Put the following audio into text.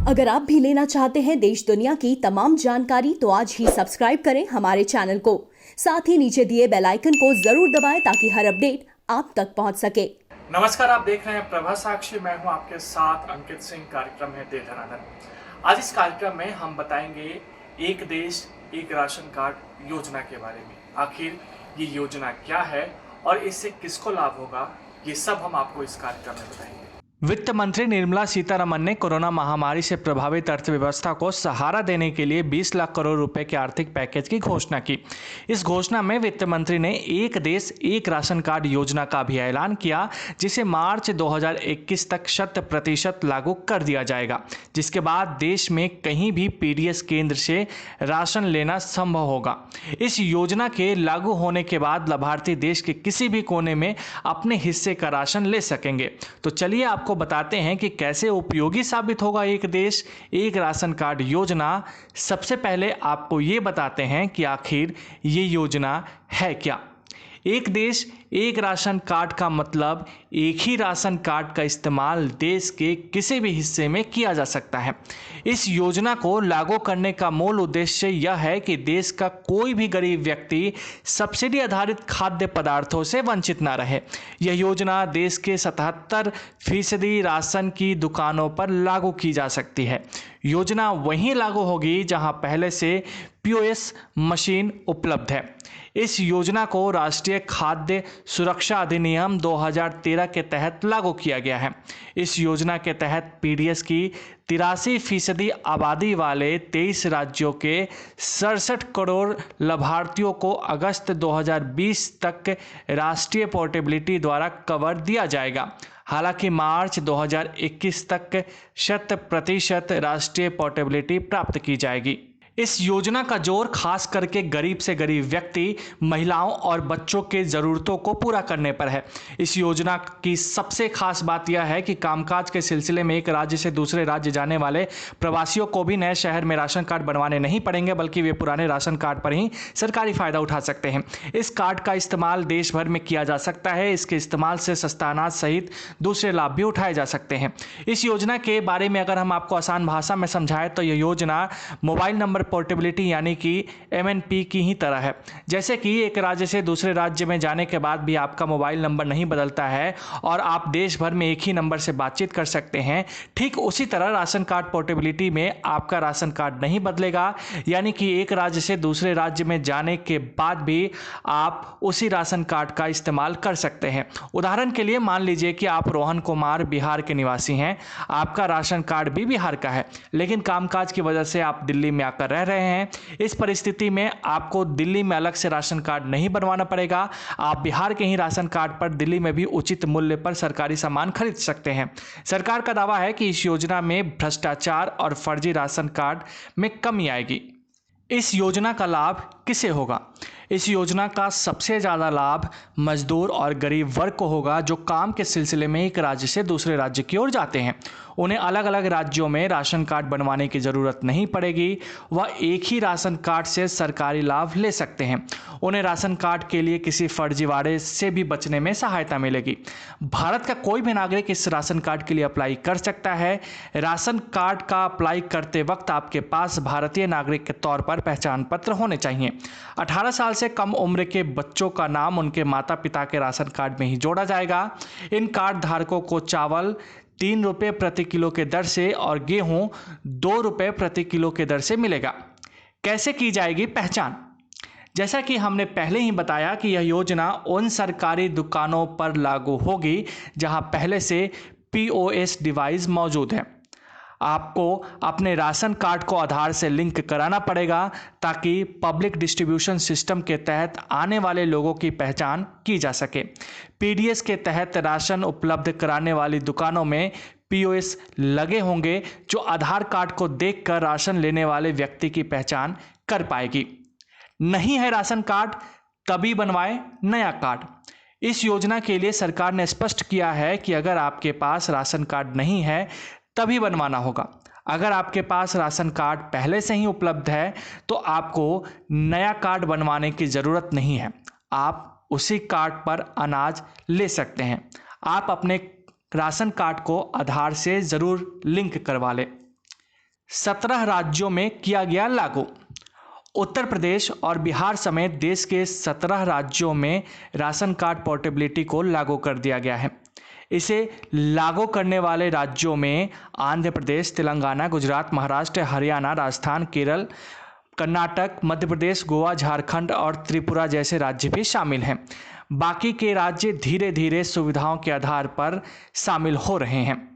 अगर आप भी लेना चाहते हैं देश दुनिया की तमाम जानकारी तो आज ही सब्सक्राइब करें हमारे चैनल को। साथ ही नीचे दिए बेल आइकन को जरूर दबाएं ताकि हर अपडेट आप तक पहुंच सके। नमस्कार, आप देख रहे हैं प्रभा साक्षी। मैं हूं आपके साथ अंकित सिंह। कार्यक्रम है दे धनाधन। आज इस कार्यक्रम में हम बताएंगे एक देश एक राशन कार्ड योजना के बारे में। आखिर ये योजना क्या है और इससे किसको लाभ होगा, ये सब हम आपको इस कार्यक्रम में बताएंगे। वित्त मंत्री निर्मला सीतारमण ने कोरोना महामारी से प्रभावित अर्थव्यवस्था को सहारा देने के लिए 20 लाख करोड़ रुपए के आर्थिक पैकेज की घोषणा की। इस घोषणा में वित्त मंत्री ने एक देश एक राशन कार्ड योजना का भी ऐलान किया, जिसे मार्च 2021 तक 100% लागू कर दिया जाएगा, जिसके बाद देश में कहीं भी पीडीएस केंद्र से राशन लेना संभव होगा। इस योजना के लागू होने के बाद लाभार्थी देश के किसी भी कोने में अपने हिस्से का राशन ले सकेंगे। तो चलिए आपको बताते हैं कि कैसे उपयोगी साबित होगा एक देश एक राशन कार्ड योजना। सबसे पहले आपको ये बताते हैं कि आखिर ये योजना है क्या। एक देश एक राशन कार्ड का मतलब एक ही राशन कार्ड का इस्तेमाल देश के किसी भी हिस्से में किया जा सकता है। इस योजना को लागू करने का मूल उद्देश्य यह है कि देश का कोई भी गरीब व्यक्ति सब्सिडी आधारित खाद्य पदार्थों से वंचित ना रहे। यह योजना देश के 77% राशन की दुकानों पर लागू की जा सकती है। योजना वहीं लागू होगी जहां पहले से पीओएस मशीन उपलब्ध है। इस योजना को राष्ट्रीय खाद्य सुरक्षा अधिनियम 2013 के तहत लागू किया गया है। इस योजना के तहत पीडीएस की 83% आबादी वाले 23 राज्यों के 67 करोड़ लाभार्थियों को अगस्त 2020 तक राष्ट्रीय पोर्टेबिलिटी द्वारा कवर दिया जाएगा। हालांकि मार्च 2021 तक 100% राष्ट्रीय पोर्टेबिलिटी प्राप्त की जाएगी। इस योजना का जोर खास करके गरीब से गरीब व्यक्ति, महिलाओं और बच्चों के ज़रूरतों को पूरा करने पर है। इस योजना की सबसे खास बात यह है कि कामकाज के सिलसिले में एक राज्य से दूसरे राज्य जाने वाले प्रवासियों को भी नए शहर में राशन कार्ड बनवाने नहीं पड़ेंगे, बल्कि वे पुराने राशन कार्ड पर ही सरकारी फ़ायदा उठा सकते हैं। इस कार्ड का इस्तेमाल देश भर में किया जा सकता है। इसके इस्तेमाल से सस्ता अनाज सहित दूसरे लाभ भी उठाए जा सकते हैं। इस योजना के बारे में अगर हम आपको आसान भाषा में समझाएं तो यह योजना मोबाइल नंबर पोर्टेबिलिटी यानी कि एमएनपी की ही तरह है। जैसे कि एक राज्य से दूसरे राज्य में जाने के बाद भी आपका मोबाइल नंबर नहीं बदलता है और आप देश भर में एक ही नंबर से बातचीत कर सकते हैं, ठीक उसी तरह राशन कार्ड पोर्टेबिलिटी में आपका राशन कार्ड नहीं बदलेगा। यानी कि एक राज्य से दूसरे राज्य में जाने के बाद भी आप उसी राशन कार्ड का इस्तेमाल कर सकते हैं। उदाहरण के लिए मान लीजिए कि आप रोहन कुमार बिहार के निवासी हैं, आपका राशन कार्ड भी बिहार का है, लेकिन कामकाज की वजह से आप दिल्ली में आकर रह रहे हैं। इस परिस्थिति में आपको दिल्ली में अलग से राशन कार्ड नहीं बनवाना पड़ेगा। आप बिहार के ही राशन कार्ड पर दिल्ली में भी उचित मूल्य पर सरकारी सामान खरीद सकते हैं। सरकार का दावा है कि इस योजना में भ्रष्टाचार और फर्जी राशन कार्ड में कमी आएगी। इस योजना का लाभ किसे होगा? इस योजना का सबसे ज़्यादा लाभ मजदूर और गरीब वर्ग को होगा, जो काम के सिलसिले में एक राज्य से दूसरे राज्य की ओर जाते हैं। उन्हें अलग अलग राज्यों में राशन कार्ड बनवाने की ज़रूरत नहीं पड़ेगी। वह एक ही राशन कार्ड से सरकारी लाभ ले सकते हैं। उन्हें राशन कार्ड के लिए किसी फर्जीवाड़े से भी बचने में सहायता मिलेगी। भारत का कोई भी नागरिक इस राशन कार्ड के लिए अप्लाई कर सकता है। राशन कार्ड का अप्लाई करते वक्त आपके पास भारतीय नागरिक के तौर पर पहचान पत्र होने चाहिए। 18 साल से कम उम्र के बच्चों का नाम उनके माता पिता के राशन कार्ड में ही जोड़ा जाएगा। इन कार्ड धारकों को चावल 3 रुपये प्रति किलो के दर से और गेहूं 2 रुपये प्रति किलो के दर से मिलेगा। कैसे की जाएगी पहचान? जैसा कि हमने पहले ही बताया कि यह योजना उन सरकारी दुकानों पर लागू होगी जहां पहले से पीओएस डिवाइस मौजूद है। आपको अपने राशन कार्ड को आधार से लिंक कराना पड़ेगा ताकि पब्लिक डिस्ट्रीब्यूशन सिस्टम के तहत आने वाले लोगों की पहचान की जा सके। पीडीएस के तहत राशन उपलब्ध कराने वाली दुकानों में पीओएस लगे होंगे, जो आधार कार्ड को देखकर राशन लेने वाले व्यक्ति की पहचान कर पाएगी। नहीं है राशन कार्ड, तभी बनवाए नया कार्ड। इस योजना के लिए सरकार ने स्पष्ट किया है कि अगर आपके पास राशन कार्ड नहीं है तभी बनवाना होगा। अगर आपके पास राशन कार्ड पहले से ही उपलब्ध है तो आपको नया कार्ड बनवाने की ज़रूरत नहीं है। आप उसी कार्ड पर अनाज ले सकते हैं। आप अपने राशन कार्ड को आधार से ज़रूर लिंक करवा लें। 17 राज्यों में किया गया लागू। उत्तर प्रदेश और बिहार समेत देश के 17 राज्यों में राशन कार्ड पोर्टेबिलिटी को लागू कर दिया गया है। इसे लागू करने वाले राज्यों में आंध्र प्रदेश, तेलंगाना, गुजरात, महाराष्ट्र, हरियाणा, राजस्थान, केरल, कर्नाटक, मध्य प्रदेश, गोवा, झारखंड और त्रिपुरा जैसे राज्य भी शामिल हैं। बाकी के राज्य धीरे धीरे सुविधाओं के आधार पर शामिल हो रहे हैं।